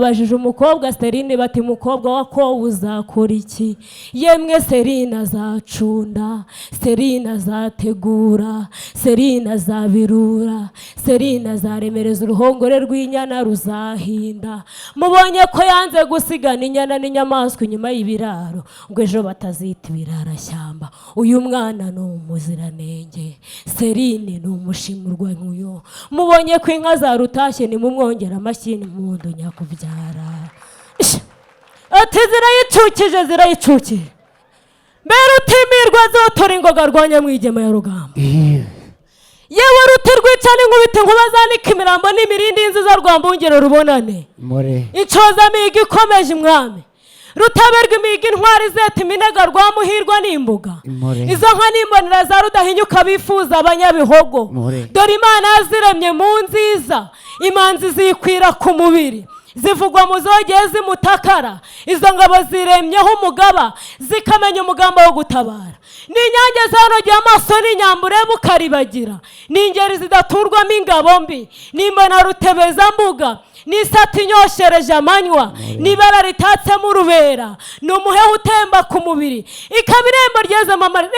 bajije umukobwa Serine bati mukobwa wako uzakora iki? Yemwe Serine azacunda, Serine azategura, Serine azabirura, Serine azaremereza uruhongore rw'inyana ruzahinda. Mubonye ko yanze gusigana inyana n'inyamaswa inyuma y'ibiraro ngo ejo batazita ibirarashyamba. Uyu mwana ni umuziranenge, Serine ni umushimurwa nk'uyo. Mubonye ko inka zarutashye nimumwongera amashyi n'impundu nyakubyara. Ati zirayicukije zirayicukije, mbere utimirwa zotora ingoga rwanya mwigema ya rugamba. Yewe ruti rwicana inkubita inkuba zanika imirambo n'imirindi y'inziza rwambungero rubonane. Incoza mihigo ikomeje umwami, rutaberwa imihigo intwari zeta iminega rwamuhirwa n'imbuga. Izo nka n'imbonera za rudahinyuka bifuza abanyabihogo. Dore Imana yaziremye mu nziza, imanzi zikwira ku mubiri, zivugwa mu zogeye zimutakara. Izo ngabo ziremyeho umugaba, zikamenya umugambi wo gutabara. N'inyange zanogeye amaso n'inyambure bukaribagira, n'ingeri zidaturwamo ingabo mbi, n'imbona rutebeza mbuga, n'isati inyoshereje amanywa, n'ibara ritatsemo urubera, n'umuheha utemba ku mubiri, ikaba irembo ryezemo amarira.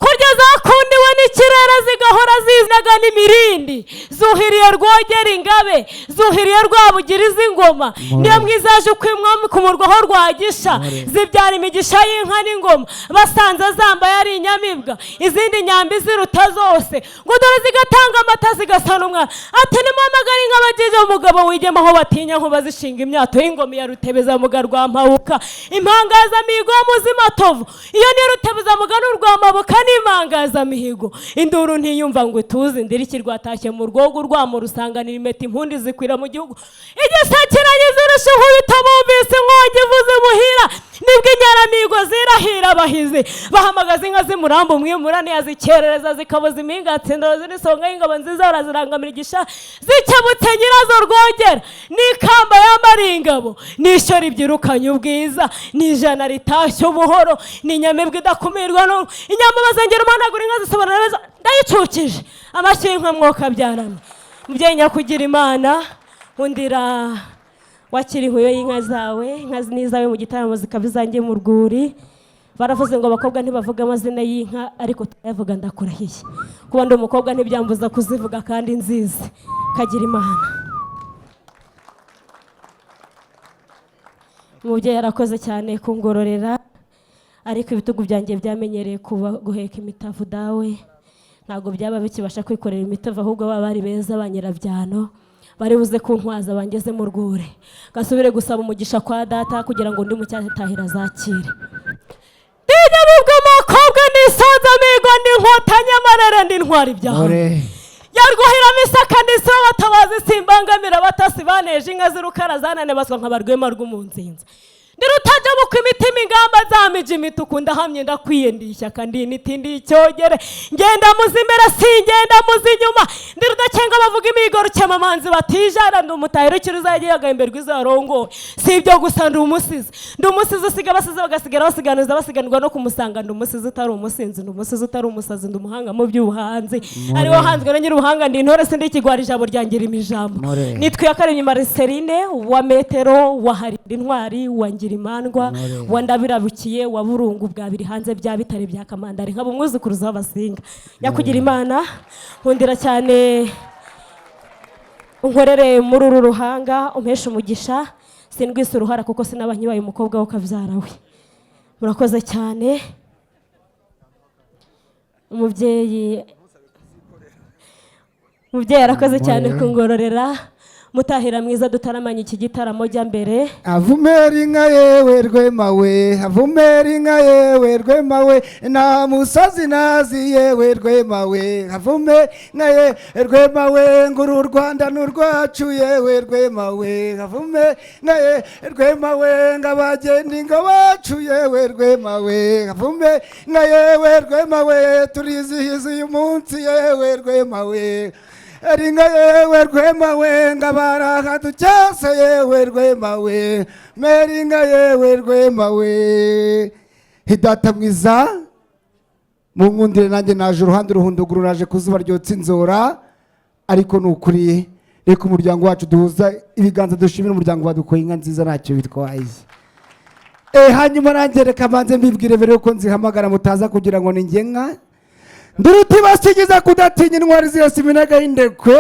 Kurya zakundiwe n'ikirere zigahora zizinaga n'imirindi, zuhiriye rwogera ingabe, zuhiriye rwabugira iz'ingoma. Niyo mwizaje uko umwami ku murwaho rwagisha, zibyara imigisha y'inka n'ingoma. Basanze zambaye ari inyamibwa, izindi nyambi ziruta zose, ngo dore zigatanga amata zigasana umwana. Ati nimuhamagare inka bageze umugabo wigema aho batinya nkuba zishinga imyato y'ingoma ya rutebeza muga rwa mpabuka, impangaza mihigo muzima tovu. Iyo ni rutebeza muga n'urwa mpabuka n'impangaza mihigo. Induru ntiyumva ngo ituze, ndiriki rwatashye mu rwogo rwamo rusanganira imeta impundi zikwira mu gihugu. Igisakiranye zirusha inkubita bumvise inkongi ivuze muhira, nibwo inyaramihigo zirahira abahizi. Bahamagaza inka z'umurambo umwimurane yazikerereza zikabuza impinga yatsindoro z'insonga y'ingabo nziza barazirangamira igisha. Zikebutse nyirazo rwogera, n'ikamba yambara ingabo, n'ishyo ribyirukanye ubwiza, n'ijana ritashye ubuhoro, n'inyamibwa idakumirwa inyambo bazengera umanagura inka zisobanura neza. Ndayicukije amashyi y'inka mwoka byarana. Mubyeyi nyakugira Imana, undira wakira ihuyo y'inka zawe, inka n'izawe mu gitaramo zikaba izanjye mu rwuri. Baravuze ngo abakobwa ntibavuga amazina y'inka, ariko turayavuga ndakurahiye. Kuba ndi umukobwa ntibyambuza kuzivuga kandi nzizi. Kagira Imana. Umubyeyi yarakoze cyane kungororera, ariko ibitugu byanjye byamenyereye guheka imitavu dawe. Ntabwo byaba bikibasha kwikorera imitavu, ahubwo baba bari beza ba nyirabyano, bari buze kuntwaza bangeze mu rwuri. Gasubire gusaba umugisha kwa data kugira ngo ndi mu cyatahira zakire. Ndinyamibwa umukobwa nisonza mihigo n'inkota nyamarere ndintwara ibyawe. Yarwuhiramo isaka n'isibo batabazi simbangamira batasi baneje inka z'urukara zananebazwa nk'abarwema rw'umunzinza. Ndirutajya bukwa imitima ingamba zamije imituku, ndahamye ndakwiye ndi ishyaka ndi nitindi icyogere. Ngenda muzi imbere singenda muzi inyuma, ndirudacenga bavuga imihigo rukemamanzi batijana. Ndi umutahiro ukiruzajya yagahemberwa izarongoye. Si ibyo gusa ndi umusizi, ndi umusizi usiga abasizi bagasigara basiganuza basiganirwa no kumusanga. Ndi umusizi utari umusinzi, ndi umusizi utari umusazi, ndi umuhanga mu by'ubuhanzi. Ari wahanzwe na nyir'ubuhanga, ndi intore sindi ikigwara ijambo ryangira imijambo. Nitwe yakaremye Marceline wa Metero, wa Harinda intwari, wa Imandwa, wandabirabukiye, wa Burungu bwa biri hanze bya bitare bya Kamandari, nkaba umwuzukuruza w'abasinga. Nyakugira Imana, nkundira cyane unkorere muri uru ruhanga, umpesha umugisha. Sindwise uruhara kuko sinabanyibaye umukobwa wo kavyara we. Murakoze cyane. Umubyeyi yarakoze cyane kungororera. Mutahira mwiza dutaramanye iki gitaramo jya mbere. Avumera inka yewe rwema we, avumera inka yewe rwema we, nta musazi nazi yewe rwema we, avumera inka yewe rwema we, nguru Rwanda n'urwacu yewe rwema we, avumera inka yewe rwema we, ngabageni ngo bacu yewe rwema we, avumera inka yewe rwema we, turizihiza uyu munsi yewe rwema we. Eringa yewe rwema we, ngabaraga ducyase yewe rwema we, meringa yewe rwema we. Hidata mwiza, munkundire nanjye naje uruhande ruhunduguru, naje kuzuba ryotsa inzora, ariko nukuri reka umuryango wacu duhuza ibiganza dushimira umuryango wadukoye inka nziza ntacyo bitwaye. Hanyuma nanjye reka mbanze mbibwire mbere yuko nzihamagara mutaza kugira ngo ni njye nka Nduruti basigiza kudatinya intwari zose iminega y'indekwe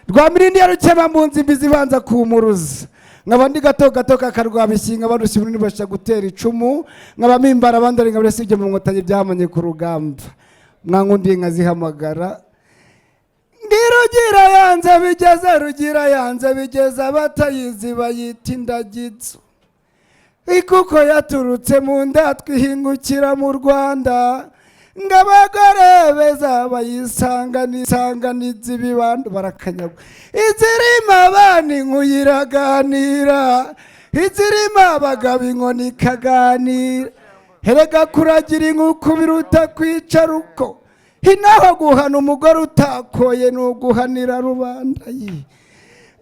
Rwamirindi ya Rukeba mu nzimbi zibanza kumuruza nkaba ndi gato gato kakarwa bishinga barushye bunini basha gutera icumu nkaba mimbara abandi ngabire sibye mu nkotanyi byamanye ku rugamba mwankundi inka zihamagara Ndirugira yanze bigeze abatayizi bayita indagitso ikuko yaturutse mu nda twihingukira mu Rwanda ngabagore beza bayisanganiza ibibando barakanyagwa izirimo abana nkuyiraganira izirimo abagabo inkoni ikaganira herega kuragira inkuku biruta kwicara uko hinaho guhana umugore utakoye n'uguhanira rubanda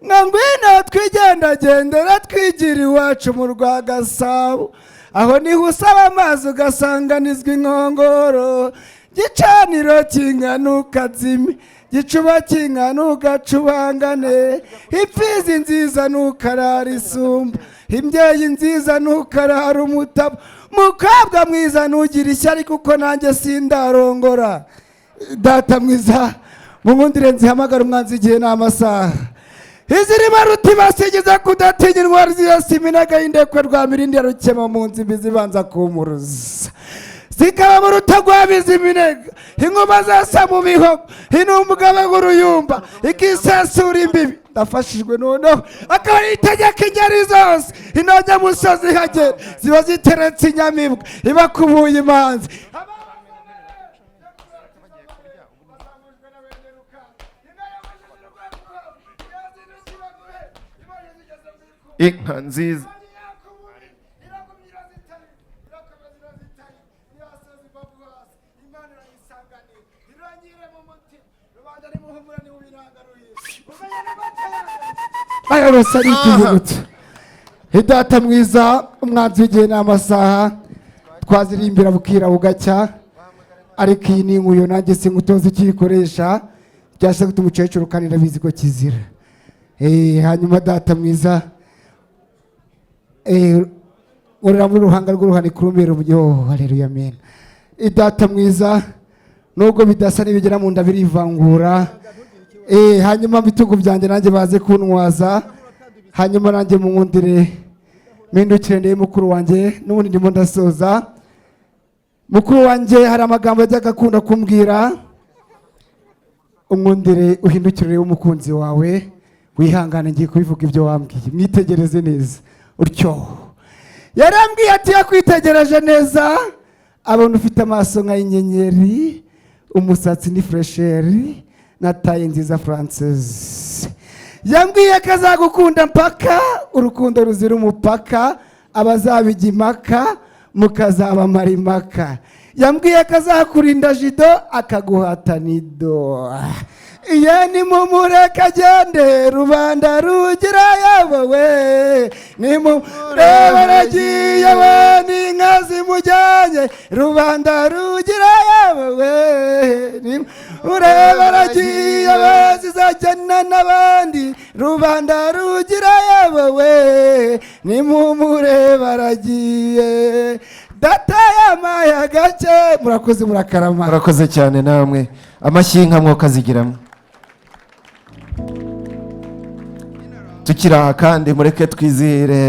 ngwino twigendagendera twigira iwacu mu Rwagasabo aho niho usaba amazi ugasanganizwa inkongoro gicaniro kingana ukazime gicuba kingana ugacubangane imfizi nziza nukarara isumba imbyeyi nziza nukarara umutabo mukobwa mwiza nugira ishyari kuko nanjye sindarongora data mwiza munkundire nzihamagara umwanzi igihe n'amasaha izirimo Ruti basigiza kudatinya intwari zose iminega y'indekwe Rwamirindi ya Rukeba mu nzimbi zibanza kumuruza zikaba mu rutagwabiza iminega ingoma zasa mu bihogo inumugaba nk'uruyumba ikisasura imbibi ndafashijwe noneho akaba yitegeka ingeri zose inojya musozi ihagera ziba ziteretse inyamibwa ibakubuye imanzi inka nziza ayarose ari ikinyibutso data mwiza umwanzi w'igihe n'amasaha twazirimbira bukira bugacya ariko iyi ni inkuyo nanjye singutoza ikiyikoresha cyashaka gutuma umukecuru kandi nabizi ko kizira. Hanyuma data mwiza urira muri ruhanga rw'uruhani kurumbera uburyo haleluya amen. Data mwiza nubwo bidasa n'ibigera mu nda birivangura hanyuma bitugu byanjye nanjye baze kuntwaza hanyuma nanjye munkundire mpindukire ndebe mukuru wanjye n'ubundi ndimo ndasoza. Mukuru wanjye hari amagambo yajyaga akunda kumbwira unkundire uhindukire umukunzi wawe wihangane ngiye kubivuga ibyo wambwiye mwitegereze neza utyo yarambwiye ati yakwitegereje neza abona ufite amaso nk'ay'inyenyeri umusatsi ni fresheri na taye nziza Frances yambwiye ko azagukunda mpaka urukundo ruzira umupaka abazabijya impaka mukazabamara impaka yambwiye ko azakurinda jido akaguhatana ido iye nimumureke agende rubanda rugira yabawe nimurebe aragiye we n'inka zimujyanye rubanda rugira yabawe nimurebe aragiye we zizajyana n'abandi rubanda rugira yabawe nimumurebe aragiye data yamaye agake murakoze murakarama murakoze cyane namwe amashyi y'inka mwokazigiramo tukiri aha kandi mureke twizihire